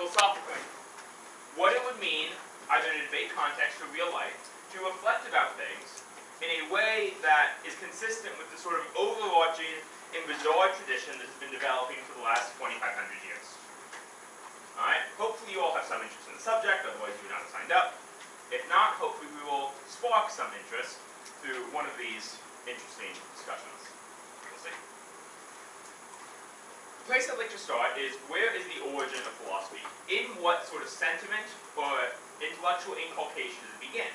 philosophically. What it would mean, either in a debate context or real life, to reflect about things in a way that is consistent with the sort of overarching and bizarre tradition that has been developing for the last 2,500 years. Alright, hopefully you all have some interest in the subject, otherwise you would not have signed up. If not, hopefully we will spark some interest through one of these interesting discussions. We'll see. The place I'd like to start is, where is the origin of philosophy? In what sort of sentiment or intellectual inculcation does it begin?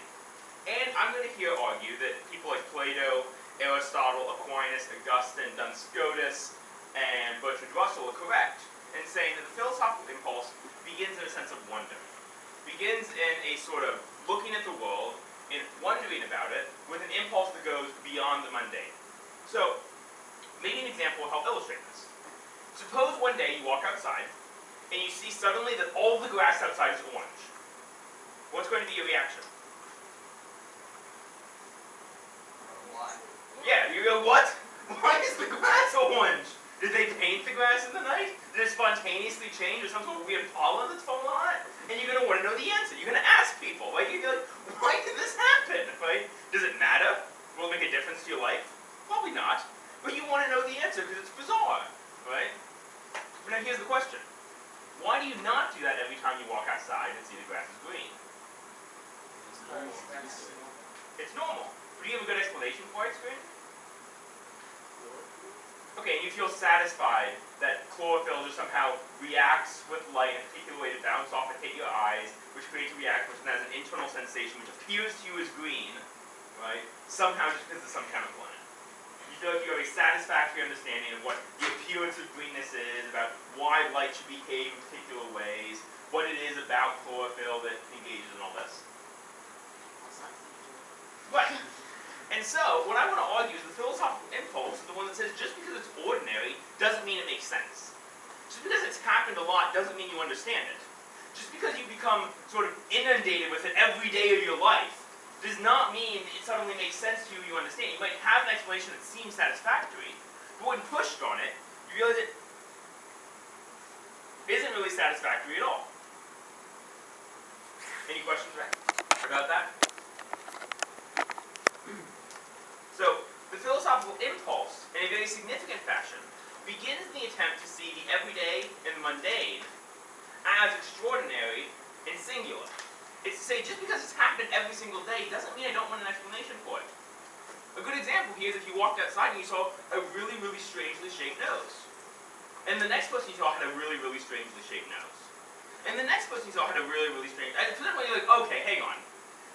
And I'm going to here argue that people like Plato, Aristotle, Aquinas, Augustine, Duns Scotus, and Bertrand Russell are correct in saying that the philosophical impulse begins in a sense of wonder. Begins in a sort of looking at the world and wondering about it with an impulse that goes beyond the mundane. So, maybe an example will help illustrate this. Suppose one day you walk outside and you see suddenly that all the grass outside is orange. What's going to be your reaction? Why? Yeah, you go, what? Why is the grass orange? Did they paint the grass in the night? Did it spontaneously change? Or some sort of weird pollen that's fallen on it? And you're going to want to know the answer. You're going to ask people. Right? You're going to be like, why did this happen? Right? Does it matter? Will it make a difference to your life? Probably not. But you want to know the answer because it's bizarre. Right? But now here's the question. Why do you not do that every time you walk outside and see the grass is green? It's normal. It's normal. But do you have a good explanation for why it's green? Okay, and you feel satisfied that chlorophyll just somehow reacts with light in a particular way to bounce off and hit your eyes, which creates a reaction which has an internal sensation which appears to you as green, right? Somehow just because of some chemical in it. You feel like you have a satisfactory understanding of what the appearance of greenness is, about why light should behave in particular ways, what it is about chlorophyll that engages in all this. Right. And so, what I want to argue is the philosophical impulse is the one that says just because it's ordinary doesn't mean it makes sense. Just because it's happened a lot doesn't mean you understand it. Just because you become sort of inundated with it every day of your life does not mean it suddenly makes sense to you, you understand. You might have an explanation that seems satisfactory, but when pushed on it, you realize it isn't really satisfactory at all. Any questions about that? So, the philosophical impulse, in a very significant fashion, begins in the attempt to see the everyday and the mundane as extraordinary and singular. It's to say, just because it's happened every single day doesn't mean I don't want an explanation for it. A good example here is if you walked outside and you saw a really, really strangely shaped nose. And the next person you saw had a really, really strangely shaped nose. And the next person you saw had a really, really strange... And for that point you're like, okay, hang on.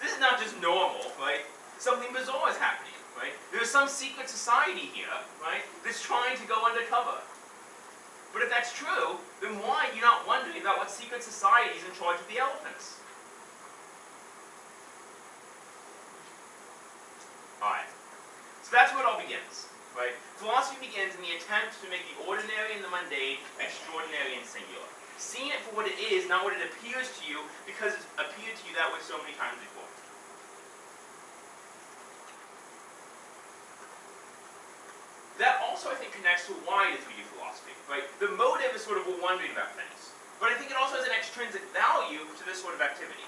This is not just normal, right? Something bizarre is happening. Right? There's some secret society here, right, that's trying to go undercover. But if that's true, then why are you not wondering about what secret society is in charge of the elephants? Alright. So that's where it all begins. Right? Philosophy begins in the attempt to make the ordinary and the mundane extraordinary and singular. Seeing it for what it is, not what it appears to you, because it's appeared to you that way so many times before. That also, I think, connects to why it is we do philosophy, right? The motive is sort of we're wondering about things. But I think it also has an extrinsic value to this sort of activity.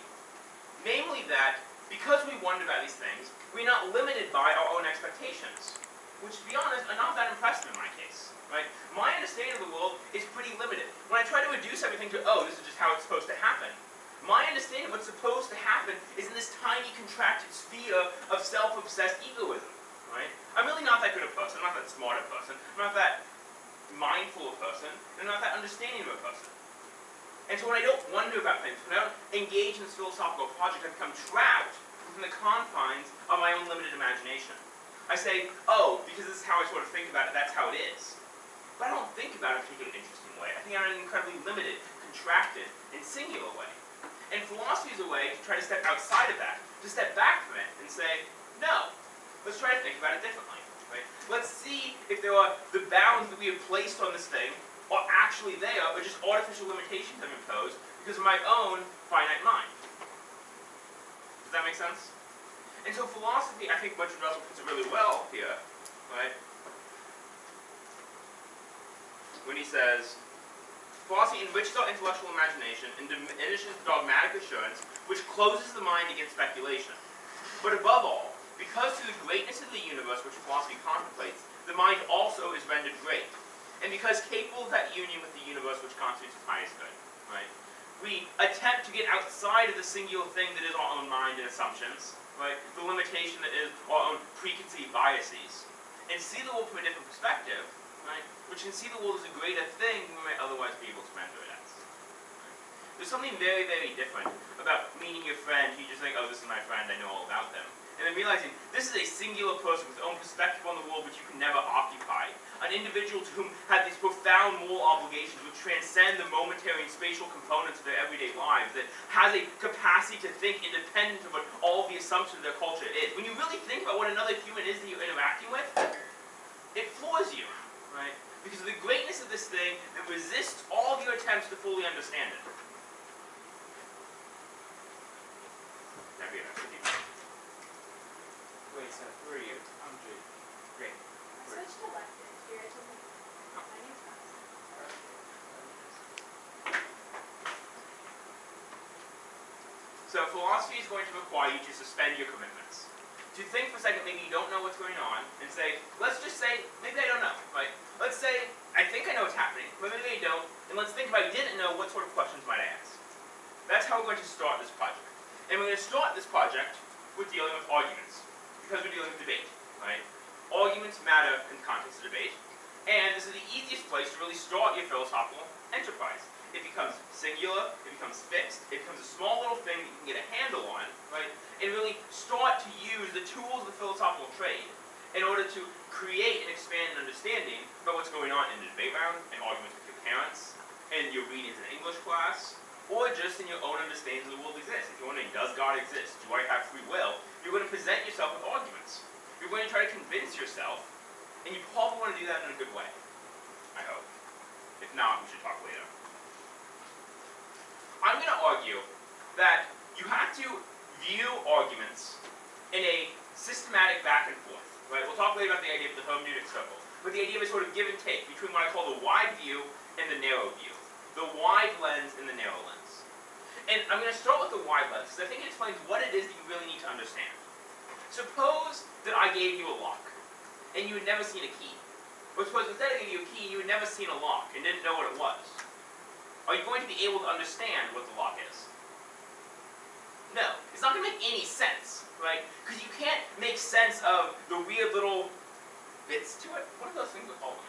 Namely that, because we wonder about these things, we're not limited by our own expectations. Which, to be honest, are not that impressive in my case, right? My understanding of the world is pretty limited. When I try to reduce everything to, oh, this is just how it's supposed to happen, my understanding of what's supposed to happen is in this tiny, contracted sphere of self-obsessed egoism. Right? I'm really not that good a person, I'm not that smart a person, I'm not that mindful a person, and I'm not that understanding of a person. And so when I don't wonder about things, when I don't engage in this philosophical project, I become trapped within the confines of my own limited imagination. I say, oh, because this is how I sort of think about it, that's how it is. But I don't think about it in a particularly interesting way. I think I'm in an incredibly limited, contracted, and singular way. And philosophy is a way to try to step outside of that, to step back from it and say, no. Let's try to think about it differently. Right? Let's see if there are the bounds that we have placed on this thing are actually there, or just artificial limitations I've imposed because of my own finite mind. Does that make sense? And so philosophy, I think Bertrand Russell puts it really well here, right? When he says, Philosophy enriches our intellectual imagination and diminishes dogmatic assurance, which closes the mind against speculation. But above all, because through the greatness of the universe which philosophy contemplates, the mind also is rendered great, and because capable of that union with the universe which constitutes its highest good, right? We attempt to get outside of the singular thing that is our own mind and assumptions, right? The limitation that is our own preconceived biases, and see the world from a different perspective, right? Which can see the world as a greater thing than we might otherwise be able to render it as. There's something very, very different about meeting your friend who you just think, oh, this is my friend, I know all about them. And then realizing this is a singular person with their own perspective on the world which you can never occupy. An individual to whom have these profound moral obligations which transcend the momentary and spatial components of their everyday lives, that has a capacity to think independent of what all the assumptions of their culture is. When you really think about what another human is that you're interacting with, it floors you, right? Because of the greatness of this thing that resists all of your attempts to fully understand it. Wait, so who are you? I'm Jake. Great. Switch to elected. Here, I told my name's Thompson. So philosophy is going to require you to suspend your commitments. To think for a second, maybe you don't know what's going on, and say, let's just say, maybe I don't know, right? Let's say, I think I know what's happening, but maybe I don't, and let's think if I didn't know, what sort of questions might I ask? That's how we're going to start this project. And we're going to start this project with dealing with arguments, because we're dealing with debate, right? Arguments matter in the context of debate, and this is the easiest place to really start your philosophical enterprise. It becomes singular, it becomes fixed, it becomes a small little thing that you can get a handle on, right? And really start to use the tools of the philosophical trade in order to create and expand an understanding about what's going on in the debate round, and arguments with your parents, and your readings in English class, or just in your own understanding of the world exists. If you're wondering, does God exist? Do I have free will? You're going to present yourself with arguments. You're going to try to convince yourself, and you probably want to do that in a good way. I hope. If not, we should talk later. I'm going to argue that you have to view arguments in a systematic back and forth. Right? We'll talk later about the idea of the hermeneutic circle. But the idea of a sort of give and take between what I call the wide view and the narrow view. The wide lens and the narrow lens. And I'm going to start with the wide lens, because I think it explains what it is that you really need to understand. Suppose that I gave you a lock, and you had never seen a key. Or suppose instead I gave you a key, you had never seen a lock, and didn't know what it was. Are you going to be able to understand what the lock is? No. It's not going to make any sense, right? Because you can't make sense of the weird little bits to it. What are those things we call them?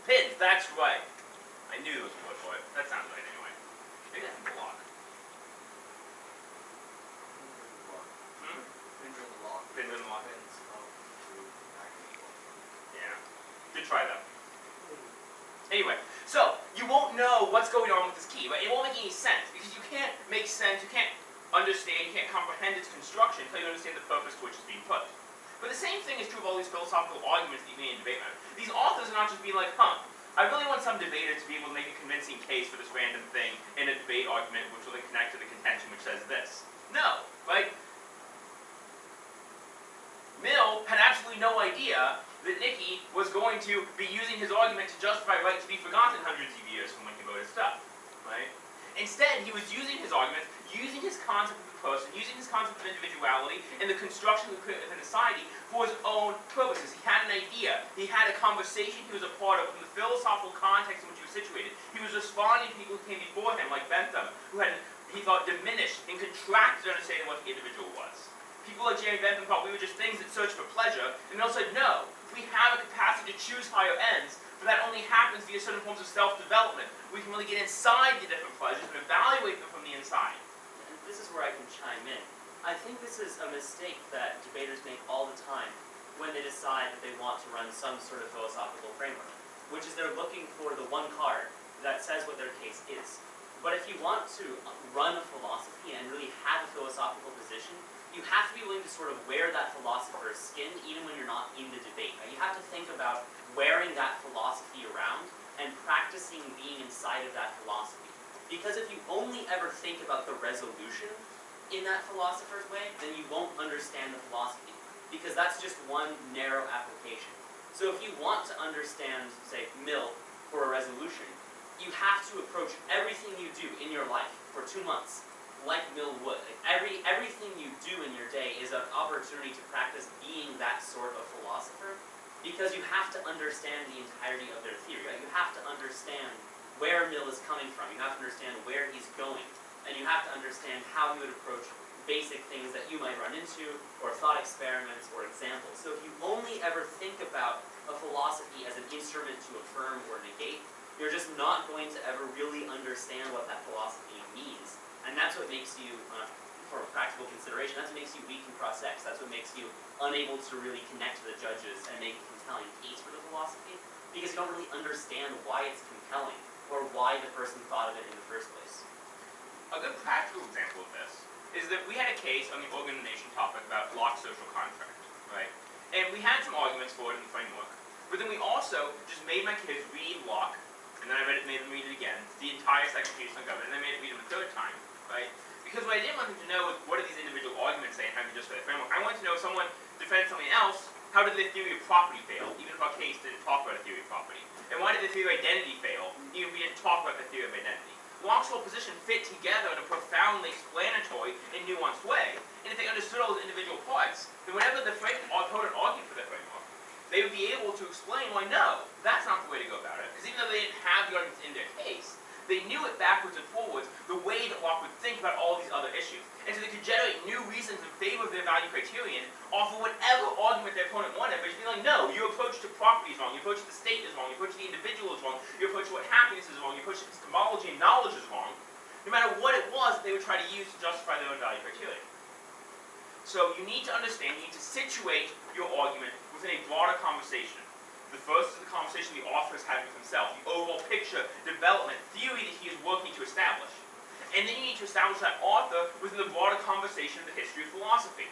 Pins, that's right. I knew there was a word for it. That sounds right anyway. Maybe that's the lock. Pins in the lock. Pins in the lock. Pins up to activate. Yeah. Good try though. Anyway, so you won't know what's going on with this key, right? It won't make any sense because you can't make sense, you can't understand, you can't comprehend its construction until you understand the purpose to which it's being put. But the same thing is true of all these philosophical arguments that you made in debate matter. These authors are not just being like, I really want some debater to be able to make a convincing case for this random thing in a debate argument which will then connect to the contention which says this. No, right? Mill had absolutely no idea that Nicky was going to be using his argument to justify right to be forgotten hundreds of years from when he wrote his stuff, right? Instead, he was using his arguments, using his concept of the person, using his concept of individuality and the construction of the society for his own purposes. He had an idea. He had a conversation he was a part of in the philosophical context in which he was situated. He was responding to people who came before him, like Bentham, who had, he thought, diminished and contracted understanding what the individual was. People like Jeremy Bentham thought we were just things that search for pleasure, and Mill said, no, we have a capacity to choose higher ends, but that only happens via certain forms of self-development. We can really get inside the different pleasures and evaluate them from the inside. And this is where I can chime in. I think this is a mistake that debaters make all the time when they decide that they want to run some sort of philosophical framework, which is they're looking for the one card that says what their case is. But if you want to run a philosophy and really have a philosophical position, you have to be willing to sort of wear that philosopher's skin even when you're not in the debate. You have to think about wearing that philosophy around and practicing being inside of that philosophy. Because if you only ever think about the resolution in that philosopher's way, then you won't understand the philosophy. Because that's just one narrow application. So if you want to understand, say, Mill, for a resolution, you have to approach everything you do in your life for 2 months like Mill would. Like everything you do in your day is an opportunity to practice being that sort of philosopher, because you have to understand the entirety of their theory. Right? You have to understand where Mill is coming from. You have to understand where he's going. And you have to understand how he would approach basic things that you might run into, or thought experiments, or examples. So if you only ever think about a philosophy as an instrument to affirm or negate, you're just not going to ever really understand what that philosophy means. And that's what makes you, for practical consideration, that's what makes you weak in cross-ex. That's what makes you unable to really connect to the judges and make a compelling case for the philosophy, because you don't really understand why it's compelling, or why the person thought of it in the first place. A good practical example of this is that we had a case on the organization topic about Locke's social contract, right? And we had some arguments for it in the framework, but then we also just made my kids read Locke, and then I made them read it again, the entire second piece on government, and then made them read them a third time, right? Because what I didn't want them to know is what do these individual arguments say and how do you justify the framework. I wanted to know if someone defends something else, how did the theory of property fail, even if our case didn't talk about a theory of property? And why did the theory of identity fail, even if we didn't talk about the theory of identity? Locke's whole position fit together in a profoundly explanatory and nuanced way, and if they understood all those individual parts, then whenever the opponent argued for their framework, they would be able to explain why no, that's not the way to go about it. Because even though they didn't have the arguments in their case, they knew it backwards and forwards the way that Locke would think about all these other issues. And so they could generate new reasons in favor of their value criterion off of whatever argument their opponent wanted, but just be like, no, your approach to property is wrong, your approach to the state is wrong, your approach to the individual is wrong, your approach to what happiness is wrong, your approach to epistemology and knowledge is wrong. No matter what it was, they would try to use to justify their own value criterion. So you need to understand, you need to situate your argument within a broader conversation. The first is the conversation the author is having with himself, the overall picture, development, theory that he is working to establish. And then you need to establish that author within the broader conversation of the history of philosophy.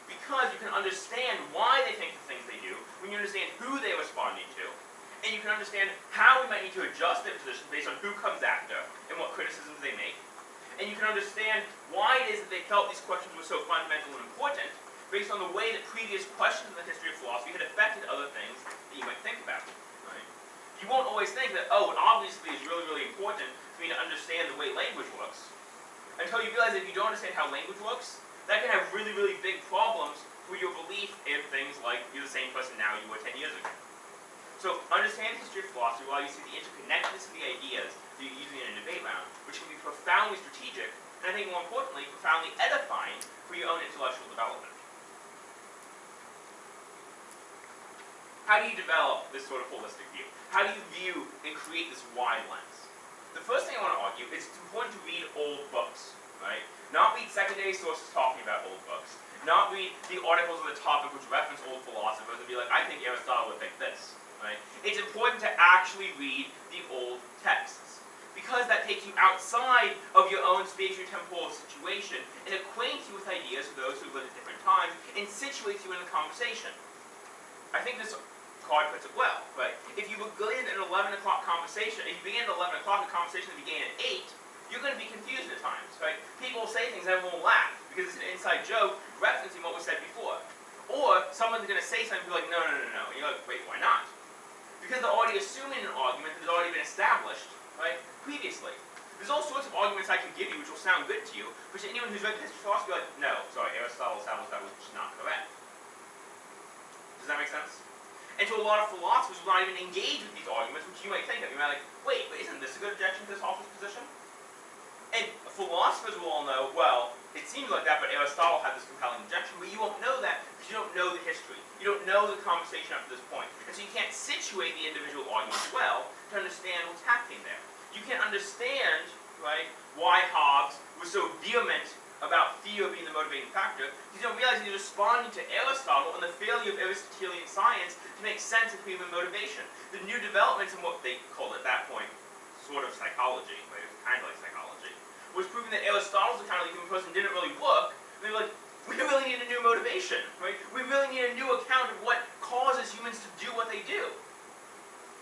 Because you can understand why they think the things they do, when you understand who they're responding to, and you can understand how we might need to adjust their position based on who comes after and what criticisms they make. And you can understand why it is that they felt these questions were so fundamental and important, based on the way that previous questions in the history of philosophy had affected other things that you might think about. Right? You won't always think that, oh, it obviously is really, really important for me to understand the way language works, until you realize that if you don't understand how language works, that can have really, really big problems for your belief in things like you're the same person now you were 10 years ago. So understanding the history of philosophy will allow you to see the interconnectedness of the ideas that you're using in a debate round, which can be profoundly strategic, and I think more importantly, profoundly edifying for your own intellectual development. How do you develop this sort of holistic view? How do you view and create this wide lens? The first thing I want to argue is it's important to read old books, right? Not read secondary sources talking about old books. Not read the articles on the topic which reference old philosophers and be like, I think Aristotle would think this, right? It's important to actually read the old texts, because that takes you outside of your own spatio-temporal situation and acquaints you with ideas of those who lived at different times and situates you in the conversation. I think this card puts it well, right? If you begin an 11 o'clock conversation, if you begin at 11 o'clock a conversation that began at 8, you're going to be confused at times, right? People will say things and everyone will laugh because it's an inside joke referencing what was said before. Or someone's going to say something and be like, no, no, no, no. And you're like, wait, why not? Because they're already assuming an argument that has already been established, right, previously. There's all sorts of arguments I can give you which will sound good to you, but to anyone who's read history of philosophy, like, no, sorry, Aristotle established that was just not correct. Does that make sense? And to a lot of philosophers who will not even engage with these arguments, which you might think of. You might be like, wait, but isn't this a good objection to this author's position? And philosophers will all know, well, it seems like that, but Aristotle had this compelling objection, but you won't know that because you don't know the history. You don't know the conversation up to this point. And so you can't situate the individual arguments well to understand what's happening there. You can't understand, right, why Hobbes was so vehement about fear being the motivating factor, because you don't realize he's responding to Aristotle and the failure of Aristotelian science to make sense of human motivation. The new developments in what they called at that point sort of psychology, right, kind of like psychology, was proving that Aristotle's account of the human person didn't really work. They were like, we really need a new motivation, right? We really need a new account of what causes humans to do what they do.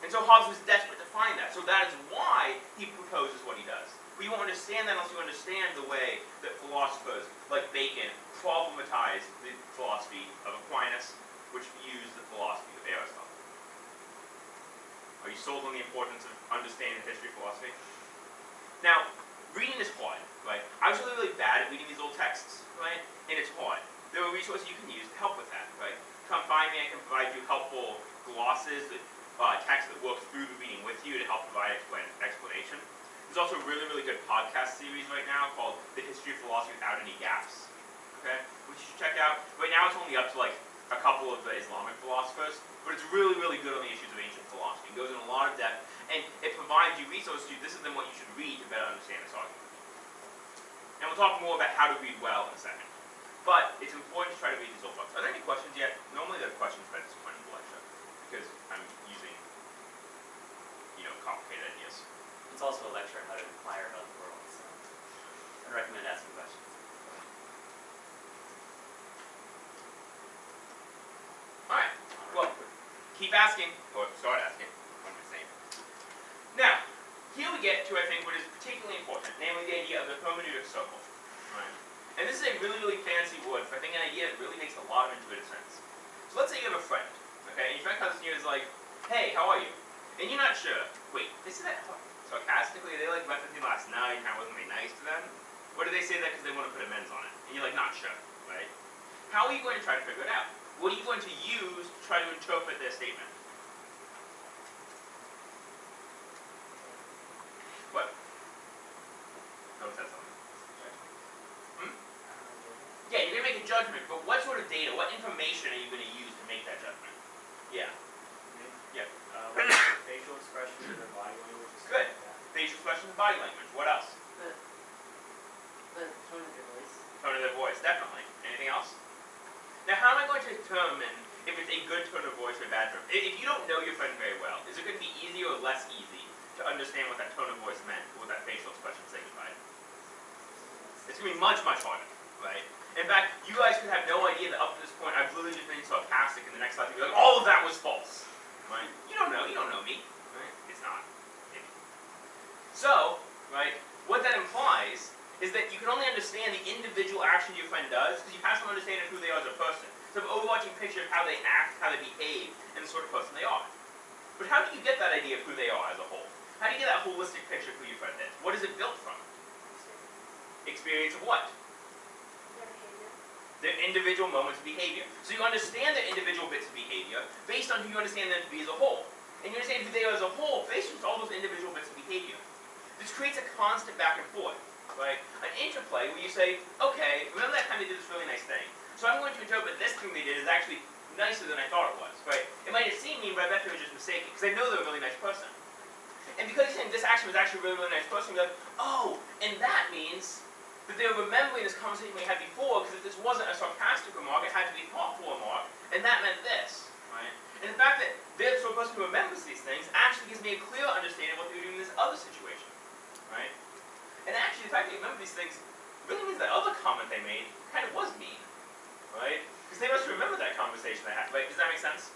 And so Hobbes was desperate to find that. So that is why he proposes what he does. But you won't understand that unless you understand the way that philosophers like Bacon problematized the philosophy of Aquinas, which used the philosophy of Aristotle. Are you sold on the importance of understanding the history of philosophy? Now, reading is hard, right? I was really, really bad at reading these old texts, right? And it's hard. There are resources you can use to help with that, right? Come find me, I can provide you helpful glosses, texts that work through the reading with you to help provide explanation. There's also a really, really good podcast series right now called The History of Philosophy Without Any Gaps, okay? Which you should check out. Right now it's only up to like a couple of the Islamic philosophers, but it's really, really good on the issues of ancient philosophy. It goes in a lot of depth, and it provides you resources to, this is then what you should read to better understand this argument. And we'll talk more about how to read well in a second. But it's important to try to read these old books. Are there any questions yet? Normally there are questions about this point in the lecture, because I'm using, complicated ideas. It's also a lecture on how to inquire about the world, so I'd recommend asking questions. Alright, well, keep asking, or start asking, what am I saying? Now, here we get to, I think, what is particularly important, namely the idea of the hermeneutic circle. Right? And this is a really, really fancy word for, I think, an idea that really makes a lot of intuitive sense. So let's say you have a friend, okay, and your friend comes to you and is like, hey, how are you? And you're not sure. Wait, they say that sarcastically? They like went with me last night, and I wasn't really nice to them? Or do they say that because they want to put amends on it? And you're like, not sure, right? How are you going to try to figure it out? What are you going to use to try to interpret their statement? What? No one said something. Yeah, you're going to make a judgment, but what sort of data, what information are you going to use to make that judgment? Yeah. Yeah. Facial expressions and their body language. Good. Facial expressions and body language. What else? The tone of your voice. Tone of their voice, definitely. Anything else? Now, how am I going to determine if it's a good tone of voice or a bad tone? If you don't know your friend very well, is it going to be easy or less easy to understand what that tone of voice meant, or what that facial expression signified? It's going to be much, much harder, right? In fact, you guys could have no idea that up to this point I've literally just been sarcastic, and the next slide you'll be like, all of that was false, right? You don't know me, right? It's not. Maybe. So, right, what that implies is that you can only understand the individual action your friend does because you have some understanding of who they are as a person. So an overarching picture of how they act, how they behave, and the sort of person they are. But how do you get that idea of who they are as a whole? How do you get that holistic picture of who your friend is? What is it built from? Experience of what? Their behavior. Their individual moments of behavior. So you understand their individual bits of behavior based on who you understand them to be as a whole. And you understand who they are as a whole based on all those individual bits of behavior. This creates a constant back and forth, right? An interplay where you say, okay, remember that time they did this really nice thing? So I'm going to interpret this thing they did as actually nicer than I thought it was, right? It might have seemed mean, but I bet they were just mistaken, because I know they're a really nice person. And because you're saying this action was actually a really, really nice person, you're like, oh, and that means that they were remembering this conversation we had before, because if this wasn't a sarcastic remark, it had to be a thoughtful remark, and that meant this, right? And the fact that they're the sort of person who remembers these things actually gives me a clear understanding of what they were doing in this other situation, right? And actually, the fact that they remember these things really means that other comment they made kind of was mean, right? Because they must remember that conversation they had, right? Does that make sense?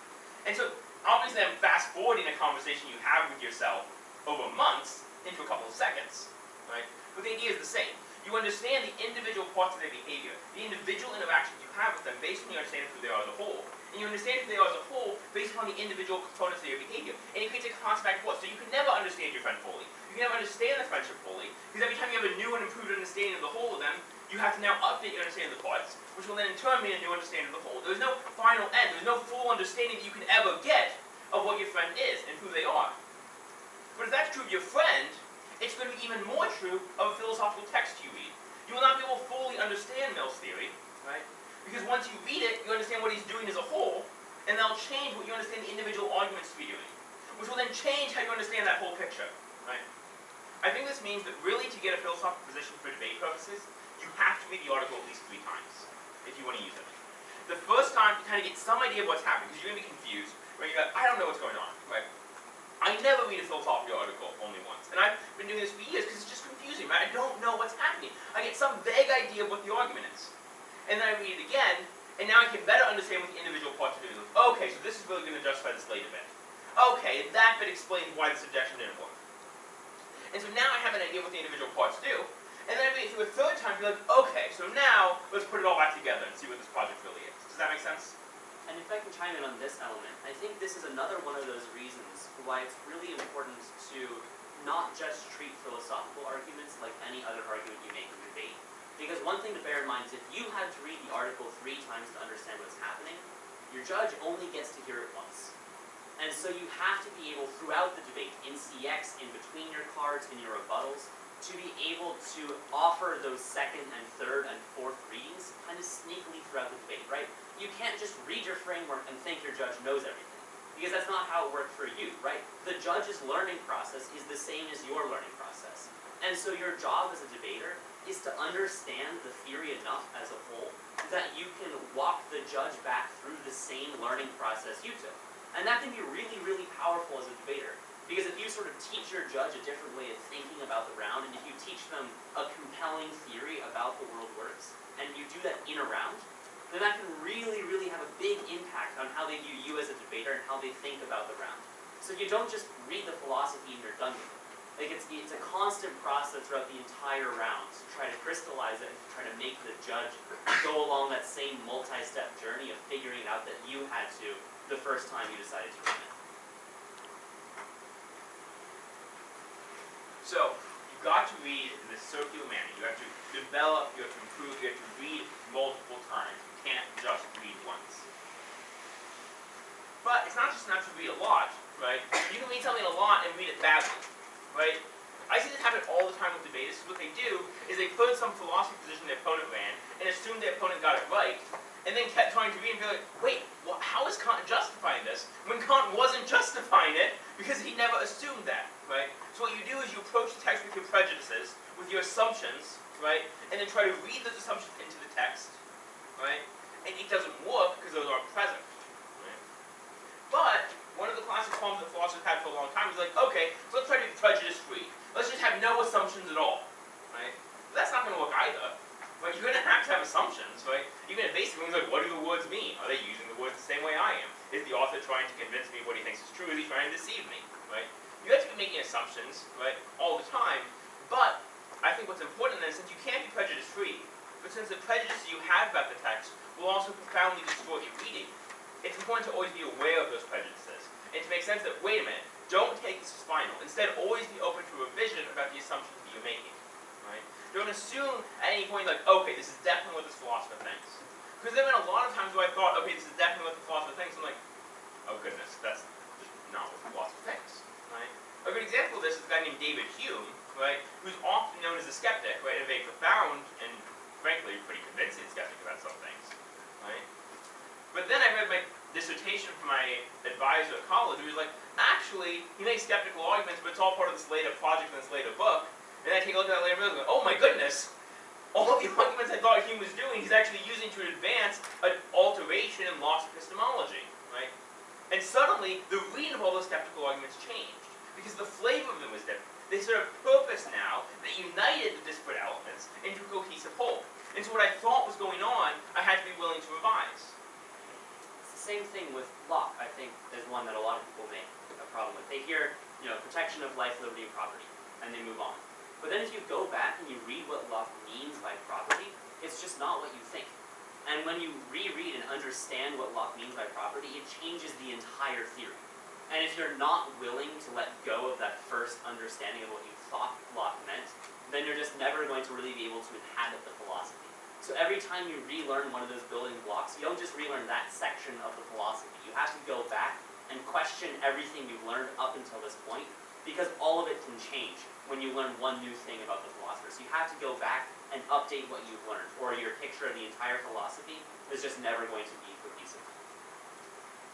And so, obviously I'm fast-forwarding a conversation you have with yourself over months into a couple of seconds, right? But the idea is the same. You understand the individual parts of their behavior, the individual interactions you have with them based on your understanding of who they are as a whole. And you understand who they are as a whole based upon the individual components of their behavior. And it creates a constant back and forth. So you can never understand your friend fully. You can never understand the friendship fully, because every time you have a new and improved understanding of the whole of them, you have to now update your understanding of the parts, which will then in turn mean a new understanding of the whole. There's no final end. There's no full understanding that you can ever get of what your friend is and who they are. But if that's true of your friend, it's going to be even more true of a philosophical text you read. You will not be able to fully understand Mill's theory, right? Because once you read it, you understand what he's doing as a whole, and that'll change what you understand the individual arguments to be doing, which will then change how you understand that whole picture, right? I think this means that really to get a philosophical position for debate purposes, you have to read the article at least 3 times if you want to use it. The first time, you kind of get some idea of what's happening, because you're going to be confused, right? You're like, I don't know what's going on, right? I never read a philosophical article only once, and I've been doing this for years because it's just confusing, right? I don't know what's happening. I get some vague idea of what the argument is. And then I read it again, and now I can better understand what the individual parts are doing. Okay, so this is really going to justify this later bit. Okay, that bit explains why this objection didn't work. And so now I have an idea of what the individual parts do, and then I read it through a third time, and be like, okay, so now let's put it all back together and see what this project really is. Does that make sense? And if I can chime in on this element, I think this is another one of those reasons why it's really important to not just treat philosophical arguments like any other argument you make in debate. Because one thing to bear in mind is if you had to read the article 3 times to understand what's happening, your judge only gets to hear it once. And so you have to be able, throughout the debate, in CX, in between your cards, in your rebuttals, to be able to offer those second and third and fourth readings kind of sneakily throughout the debate, right? You can't just read your framework and think your judge knows everything, because that's not how it worked for you, right? The judge's learning process is the same as your learning process. And so your job as a debater is to understand the theory enough as a whole that you can walk the judge back through the same learning process you took. And that can be really, really powerful as a debater. Because if you sort of teach your judge a different way of thinking about the round, and if you teach them a compelling theory about the world works, and you do that in a round, then that can really, really have a big impact on how they view you as a debater and how they think about the round. So you don't just read the philosophy and you're done with it. Like it's a constant process throughout the entire round to try to crystallize it and to try to make the judge go along that same multi-step journey of figuring out that you had to the first time you decided to run it. So, you've got to read in this circular manner. You have to develop, you have to improve, you have to read multiple times. You can't just read once. But it's not just enough to read a lot, right? You can read something a lot and read it badly, right? I see this happen all the time with debaters. What they do is they put some philosophy position their opponent ran and assume their opponent got it right, and then kept trying to read and be like, wait, how is Kant justifying this? When Kant wasn't justifying it because he never assumed that, right? So what you do is you approach the text with your prejudices, with your assumptions, right? And then try to read those assumptions into the text, right? And it doesn't work because those aren't present, right? But one of the classic problems that philosophers had for a long time was like, okay, so let's try to be prejudice-free. Let's just have no assumptions at all, right? But that's not going to work either. Right? You're going to have assumptions, right? Even in basic things like, what do the words mean? Are they using the words the same way I am? Is the author trying to convince me what he thinks is true? Is he trying to deceive me, right? You have to be making assumptions, right, all the time. But I think what's important is, since you can't be prejudice-free, but since the prejudice you have about the text will also profoundly distort your reading, it's important to always be aware of those prejudices. And to make sense that, wait a minute, don't take this as final. Instead, always be open to revision about the assumptions that you're making, right? Don't assume at any point, like, okay, this is definitely what this philosopher thinks. Because there have been a lot of times where I thought, okay, this is definitely what the philosopher thinks. I'm like, oh goodness, that's just not what the philosopher thinks, right? A good example of this is a guy named David Hume, right, who's often known as a skeptic, right, a very profound and, frankly, pretty convincing skeptic about some things, right? But then I read my dissertation from my advisor at college, who was like, actually, he makes skeptical arguments, but it's all part of this later project and this later book. And I take a look at that later and go, oh my goodness, all of the arguments I thought Hume was doing, he's actually using to advance an alteration in lost epistemology, right? And suddenly, the reading of all those skeptical arguments changed, because the flavor of them was different. They serve a purpose now that united the disparate elements into a cohesive whole. And so what I thought was going on, I had to be willing to revise. It's the same thing with Locke, I think, is one that a lot of people make a problem with. They hear, protection of life, liberty, and property, and they move on. But then if you go back and you read what Locke means by property, it's just not what you think. And when you reread and understand what Locke means by property, it changes the entire theory. And if you're not willing to let go of that first understanding of what you thought Locke meant, then you're just never going to really be able to inhabit the philosophy. So every time you relearn one of those building blocks, you don't just relearn that section of the philosophy. You have to go back and question everything you've learned up until this point, because all of it can change when you learn one new thing about the philosopher. So you have to go back and update what you've learned, or your picture of the entire philosophy is just never going to be cohesive.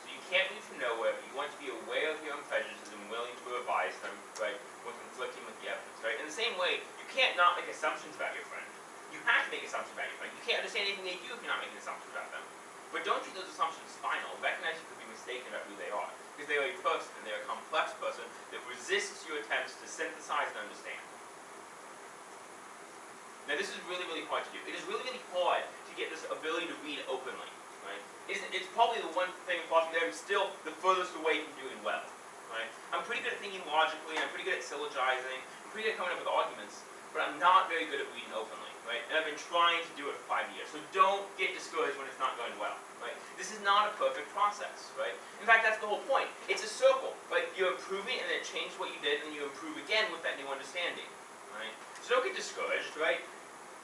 So you can't read from nowhere, but you want to be aware of your own prejudices and willing to revise them, right, when conflicting with the evidence, right? In the same way, you can't not make assumptions about your friend. You have to make assumptions about your friend. You can't understand anything they do if you're not making assumptions about them. But don't treat those assumptions final. Recognize you could be mistaken about who they are. Because they are a person, and they're a complex person that resists your attempts to synthesize and understand. Now this is really, really hard to do. It is really, really hard to get this ability to read openly, right? It's probably the one thing in philosophy that I'm still the furthest away from doing well, right? I'm pretty good at thinking logically, I'm pretty good at syllogizing, I'm pretty good at coming up with arguments, but I'm not very good at reading openly. right? And I've been trying to do it for 5 years. So don't get discouraged when it's not going well, right? This is not a perfect process, right? In fact, that's the whole point. It's a circle, right? You're improving and then it changes what you did and then you improve again with that new understanding, right? So don't get discouraged, right?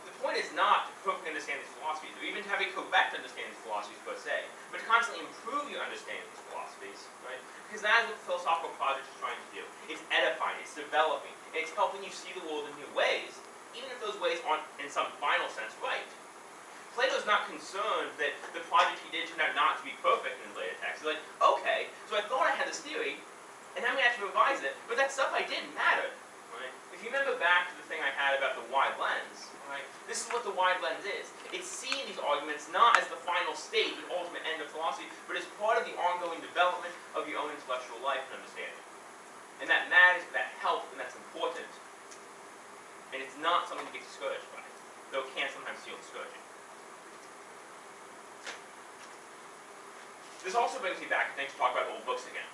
The point is not to perfectly understand these philosophies, or even to have a correct understanding of these philosophies per se, but to constantly improve your understanding of these philosophies, right? Because that is what the philosophical project is trying to do. It's edifying, it's developing, and it's helping you see the world in new ways, even if those ways aren't, in some final sense, right. Plato's not concerned that the project he did turned out not to be perfect in his later text. He's like, okay, so I thought I had this theory, and now I'm going to have to revise it, but that stuff I did mattered, right? If you remember back to the thing I had about the wide lens, right, this is what the wide lens is. It's seeing these arguments not as the final state, the ultimate end of philosophy, but as part of the ongoing development of your own intellectual life and understanding. And that matters, that helps, and that's important. And it's not something to get discouraged by, though it can sometimes feel discouraging. This also brings me back, I think, to talk about old books again.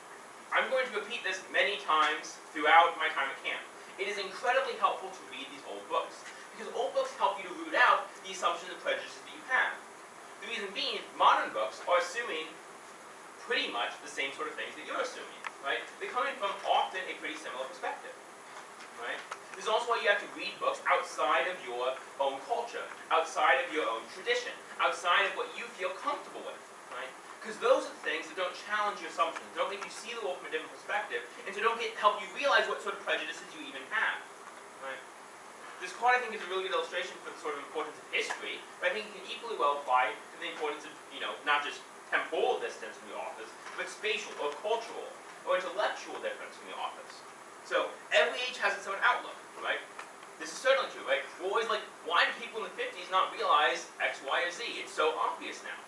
I'm going to repeat this many times throughout my time at camp. It is incredibly helpful to read these old books, because old books help you to root out the assumptions and prejudices that you have. The reason being, modern books are assuming pretty much the same sort of things that you're assuming, right? They're coming from often a pretty similar perspective, right? This is also why you have to read books outside of your own culture, outside of your own tradition, outside of what you feel comfortable with, right? Because those are the things that don't challenge your assumptions, don't make you see the world from a different perspective, and so don't help you realize what sort of prejudices you even have, right? This quote, I think, is a really good illustration for the sort of importance of history, but I think it can equally well apply to the importance of, not just temporal distance from the authors, but spatial or cultural or intellectual difference from the authors. So every age has its own outlook, right? This is certainly true, right? We're always like, why do people in the 50s not realize X, Y, or Z? It's so obvious now,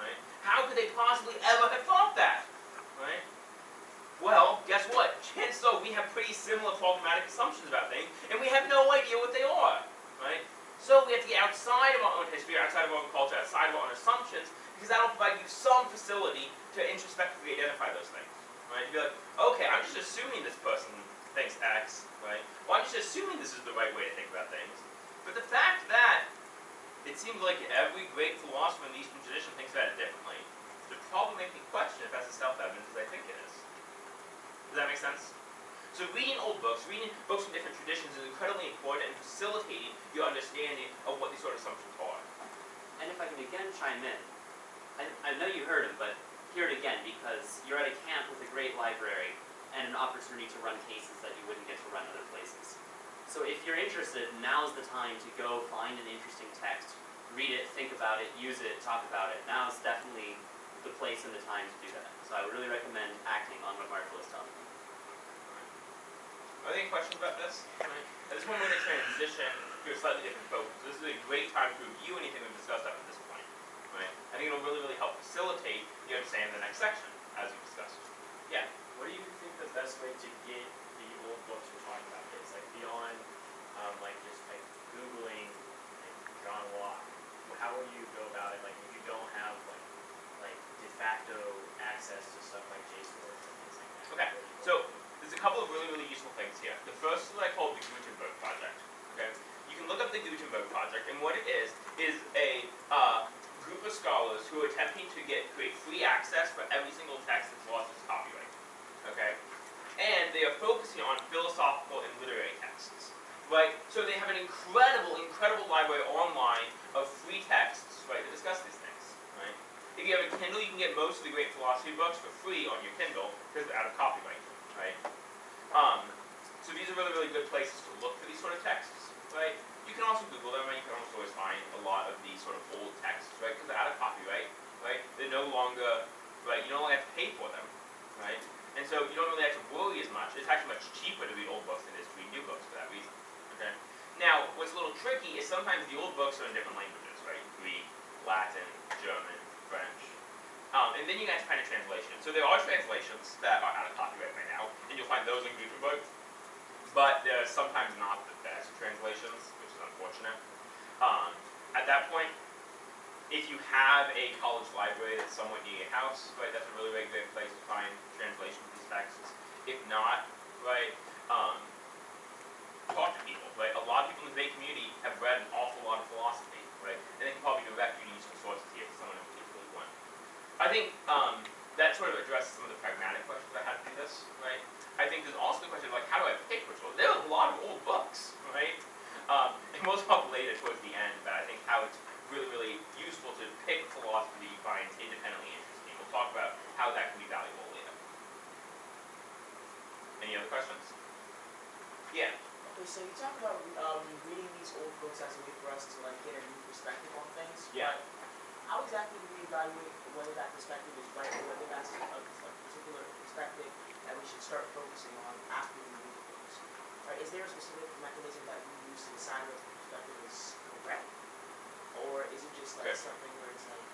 right? How could they possibly ever have thought that, right? Well, guess what? Chances are we have pretty similar problematic assumptions about things, and we have no idea what they are, right? So we have to get outside of our own history, outside of our own culture, outside of our own assumptions, because that'll provide you some facility to introspectively identify those things, right? To be like, okay, I'm just assuming this person thinks X, right? Well, I'm just assuming this is the right way to think about things. But the fact that it seems like every great philosopher in the Eastern tradition thinks about it differently should probably make me question if that's as self-evident as I think it is. Does that make sense? So reading old books, reading books from different traditions is incredibly important in facilitating your understanding of what these sort of assumptions are. And if I can again chime in, I know you heard him, but hear it again, because you're at a camp with a great library and an opportunity to run cases that you wouldn't get to run other places. So if you're interested, now's the time to go find an interesting text, read it, think about it, use it, talk about it. Now is definitely the place and the time to do that. So I would really recommend acting on what Marshall is telling you. Are there any questions about this? Right. At this point, we're going to transition to a slightly different focus. This is a great time to review anything we've discussed up to this point. Right. I think it'll really, really help facilitate the understanding of the next section, as we discussed. Yeah. What do you think the best way to get the old books we're talking about is? Like beyond just Googling John Locke, how would you go about it? Like if you don't have like de facto access to stuff like JSON and things like that. Okay. So there's a couple of really, really useful things here. The first is what I call the Gutenberg Project. Okay. You can look up the Gutenberg Project, and what it is a group of scholars who are attempting to create free access for every single text that's lost its copyright. Okay. And they are focusing on philosophical and literary texts. Right? So they have an incredible, incredible library online of free texts, right, to discuss these things. Right? If you have a Kindle, you can get most of the great philosophy books for free on your Kindle because they're out of copyright. Right? So these are really, really good places to look for these sort of texts. Right? You can also Google them, and you can almost always find a lot of these sort of old texts, right? Because they're out of copyright. Right? They're no longer, right? You don't have to pay for them. Right? And so you don't really have to worry as much. It's actually much cheaper to read old books than it is to read new books for that reason. Okay. Now, what's a little tricky is sometimes the old books are in different languages, right? Greek, Latin, German, French. And then you have to find a translation. So there are translations that are out of copyright right now, and you'll find those in Gutenberg. But they're sometimes not the best translations, which is unfortunate. At that point, if you have a college library that's somewhat near your house, right, that's a really, really great place to find translations of these texts. If not, right, talk to people, right? A lot of people in the debate community have read an awful lot of think that sort of addresses some of the pragmatic questions I had to do this, right? I think there's also the question of like, how do I pick which one? There are a lot of old books, right? And we'll talk later towards the end, but I think how it's really, really useful to pick philosophy that you find independently interesting. We'll talk about how that can be valuable later. Any other questions? Yeah. Okay, so you talk about reading these old books as a way for us to like get a new perspective on things. Yeah. But how exactly do we evaluate whether that perspective is right or whether that's a particular perspective that we should start focusing on after we read the books? Right? Is there a specific mechanism that we use to decide whether the perspective is correct, or is it just like something where it's like?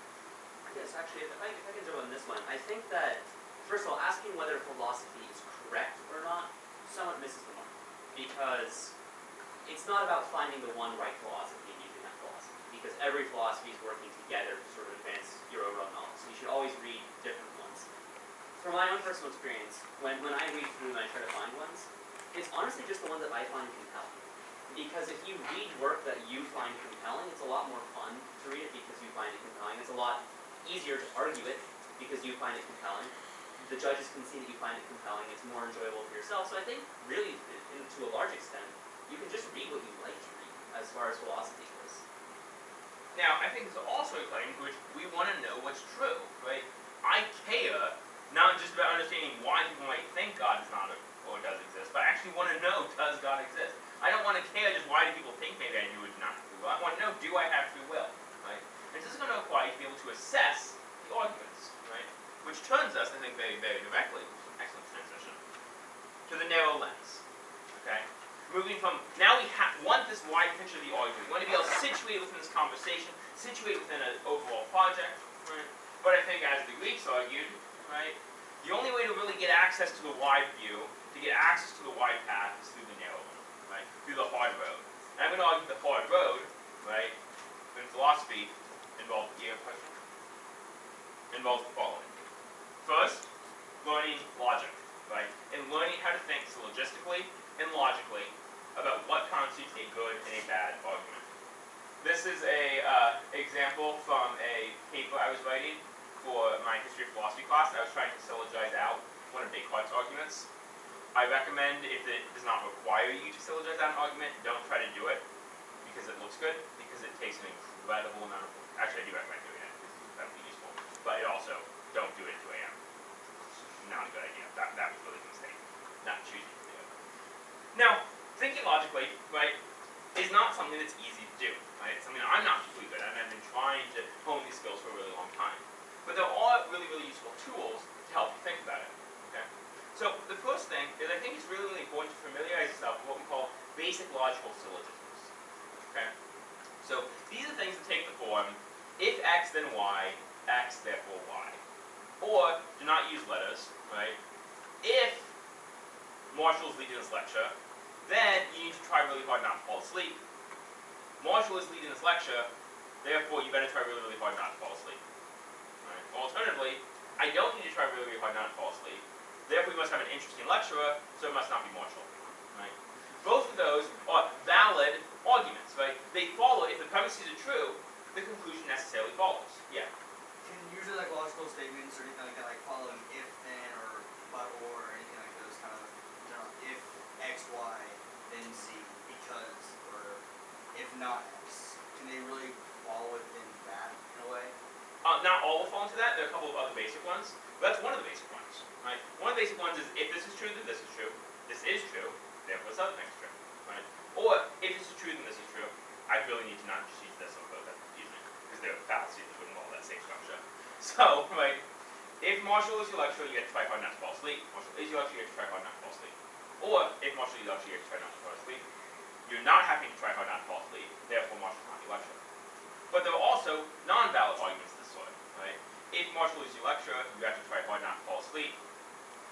Yes, actually, if I can jump on this one, I think that, first of all, asking whether philosophy is correct or not somewhat misses the mark. Because it's not about finding the one right philosophy and using that philosophy. Because every philosophy is working together to sort of advance your overall knowledge. So you should always read different ones. From my own personal experience, when I read through and I try to find ones, it's honestly just the ones that I find compelling. Because if you read work that you find compelling, it's a lot more fun to read it because you find it compelling. It's a lot easier to argue it because you find it compelling. The judges can see that you find it compelling. It's more enjoyable for yourself. So I think, really, to a large extent, you can just read what you like to read as far as philosophy goes. Now, I think it's also a claim to which we want to know what's true, right? I care not just about understanding why people might think God is not or does exist, but I actually want to know, does God exist? I don't want to care just why do people think maybe I do or do not have free will. I want to know, do I have free will, right? And this is going to require you to be able to assess the arguments, right? Which turns us, I think, very, very directly, excellent transition, to the narrow lens, okay? Moving from, now we want this wide picture of the argument. We want to be able to situate within this conversation, situate within an overall project, right? But I think, as the Greeks argued, right, the only way to really get access to the wide view, to get access to the wide path, is through the narrow one, right? Through the hard road. And I'm going to argue the hard road, right, in philosophy, involves involves the following. First, learning logic, right? And learning how to think syllogistically and logically about what constitutes a good and a bad argument. This is a example from a paper I was writing for my history of philosophy class. I was trying to syllogize out one of Descartes' arguments. I recommend, if it does not require you to syllogize out an argument, don't try to do it because it looks good, because it takes an incredible amount of work. Actually, I do recommend doing it because that would be useful. But it also, don't do it at 2 a.m. Not a good idea. That was really a mistake. Not choosing to do it. Now, thinking logically, right, is not something that's easy to do. Right? It's something I'm not particularly good at, and I've been trying to hone these skills for a really long time. But there are really, really useful tools to help you think about it. Okay? So the first thing is I think it's really, really important to familiarize yourself with what we call basic logical syllogisms. Okay? So these are things that take the form, if x then y, x therefore y. Or, do not use letters, right? If Marshall is leading this lecture, then you need to try really hard not to fall asleep. Marshall is leading this lecture, therefore you better try really, really hard not to fall asleep. Right? Alternatively, I don't need to try really, really hard not to fall asleep, therefore you must have an interesting lecturer, so it must not be Marshall. Right? Both of those are valid arguments, right? They follow, if the premises are true, the conclusion necessarily follows. Yeah? Can usually like logical statements or anything like that, like following if, then, or but, or anything like those kind of, you know, if X, Y, then Z, because, or if not X, can they really fall within that in a way? Not all will fall into that. There are a couple of other basic ones. But that's one of the basic ones, right? One of the basic ones is if this is true, then this is true. This is true, therefore this other thing is true, right? Or if this is true, then this is true. I really need to not just use this on both. That's confusing because there are fallacies that would involve that same structure. So, right, if Marshall is your lecturer, you have to try hard not to fall asleep. Marshall is your lecturer, you have to try hard not to fall asleep. Or if Marshall is your lecturer, you have to try not to fall asleep. You're not having to try hard not to fall asleep, therefore Marshall is not your lecturer. But there are also non-valid arguments of this sort, right? If Marshall is your lecturer, you have to try hard not to fall asleep.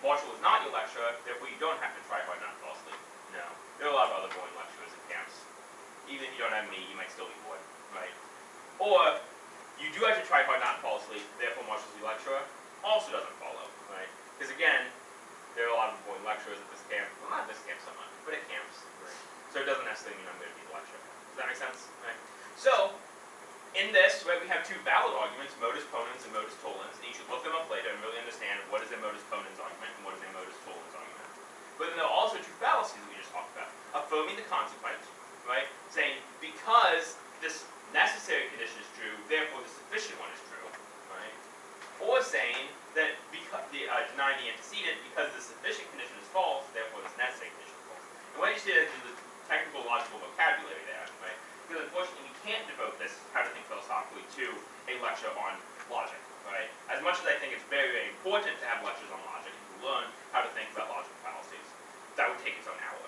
Marshall is not your lecturer, therefore you don't have to try hard not to fall asleep. No. There are a lot of other boring lecturers at camps. Even if you don't have me, you might still be bored, right? Or you do have to try hard not to fall asleep, therefore Marshall's your lecturer, also doesn't follow, right? Because again, there are a lot of boring lecturers at this camp. Well, not this camp so much, but at camps. Right? So it doesn't necessarily mean I'm going to be the lecturer. Does that make sense? Right? So, in this, right, we have two valid arguments, modus ponens and modus tollens, and you should look saying because this necessary condition is true, therefore the sufficient one is true, right? Or saying that because denying the antecedent because the sufficient condition is false, therefore this necessary condition is false. And why do you see that in the technical logical vocabulary there, right? Because unfortunately we can't devote this how to think philosophically to a lecture on logic, right? As much as I think it's very, very important to have lectures on logic and to learn how to think about logical fallacies, that would take its own hour,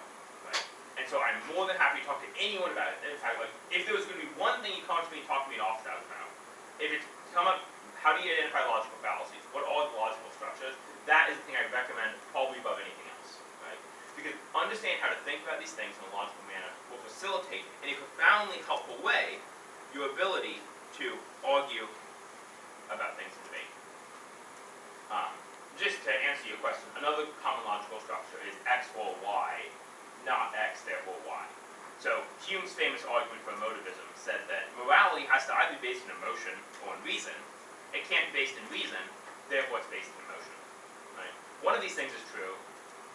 right? And so I'm more than happy to talk to anyone about it. In fact, like, if there was going to be one thing you come up to me and talk to me in office hours about, if it's come up, how do you identify logical fallacies? What are the logical structures? That is the thing I recommend probably above anything else, right? Because understanding how to think about these things in a logical manner will facilitate, in a profoundly helpful way, your ability to argue about things in debate. Just to answer your question, another common logical structure is X or Y, not X, therefore Y. So Hume's famous argument for emotivism said that morality has to either be based in emotion or in reason. It can't be based in reason, therefore it's based in emotion. Right? One of these things is true,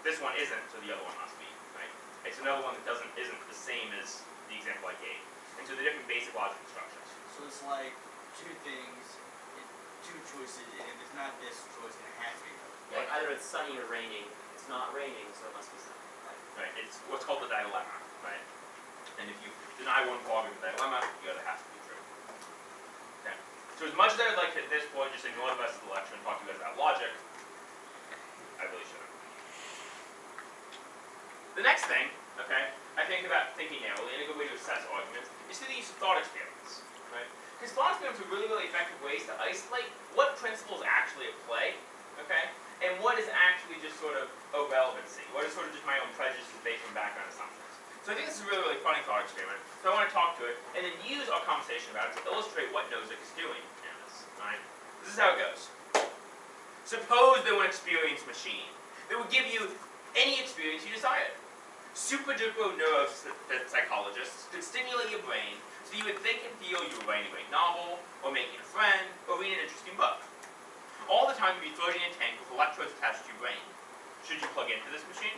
this one isn't, so the other one must be. Right? It's another one that isn't the same as the example I gave. And so they're different basic logical structures. So it's like two things, two choices, and if it's not this choice, then it has to be another. Like either it's sunny or raining. It's not raining, so it must be sunny. Right? It's what's called the dilemma. Right? And if you deny one part of the dilemma, the other has to be true. Okay? So as much as I would like to at this point just ignore the rest of the lecture and talk to you guys about logic, I really shouldn't. The next thing, okay, I think about thinking narrowly, and a good way to assess arguments is through the use of thought experiments. Right? Because thought experiments are really, really effective ways to isolate what principles actually at play, okay, and what is actually just sort of irrelevancy, what is sort of just my own prejudices based on background assumptions. So I think this is a really, really funny thought experiment, so I want to talk to it, and then use our conversation about it to illustrate what Nozick is doing in this. Right? This is how it goes. Suppose there were an experience machine that would give you any experience you desired. Super duper neuropsychologists could stimulate your brain so you would think and feel you were writing a great novel, or making a friend, or reading an interesting book. All the time you'd be floating in a tank with electrodes attached to your brain. Should you plug into this machine?